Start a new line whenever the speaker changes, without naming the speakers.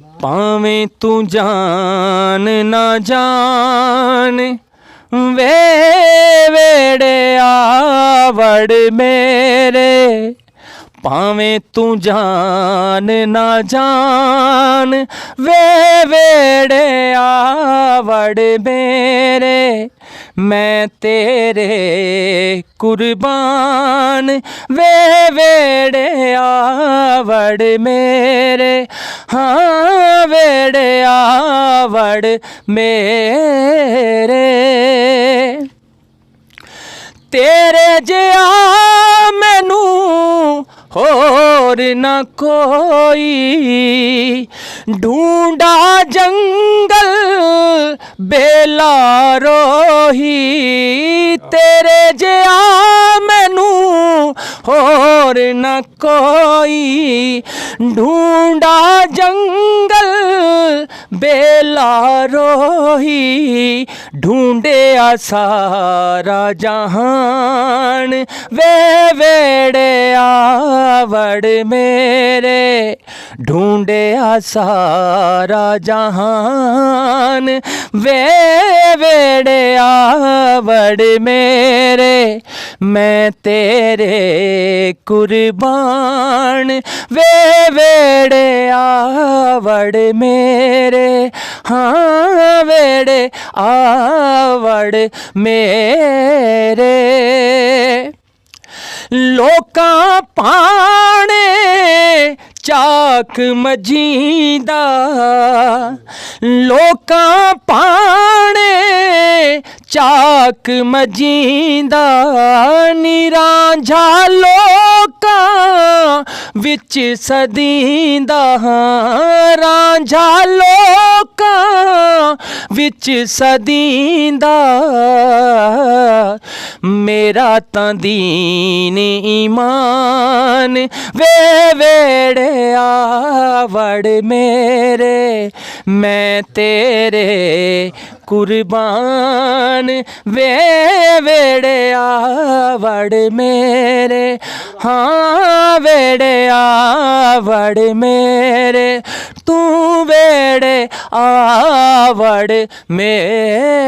भावें तू जान ना जान वे वेड़े आवड़ मेरे, भावें तू जान ना जान वे वेड़े आवड़ मेरे, मैं तेरे कुर्बान वे वेड़े आवड़ मेरे, हाँ वेड़े आवड़ मेरे। तेरे जिया मैनू होर ना कोई, ढूंढा जंगल बेला रोही, तेरे जिया मैनू होर ना कोई, ढूंढा जंगल बेला रोही, ढूंढे सारा जहान वे वेड़े आवड़ मेरे, ढूंढे सारा जहान वे वेड़े आवड़ मेरे, मैं तेरे कुर्बान वे वेड़े आवड़ मेरे, हाँ वेड़े आवड़ मेरे। लोकां पाने चाक मजीदा, लोकां पाने चाक मजीदा, निरांझा लोकां विच सदींदा, रांझा लोकां विच सदींदा, मेरा तां दीन ईमान वे वेड़े आवड़ मेरे, मैं तेरे कुर्बान वे वेड़े आवड़ मेरे, हाँ वेड़े आवड़ मेरे, तू वेड़े आवड़ मेरे।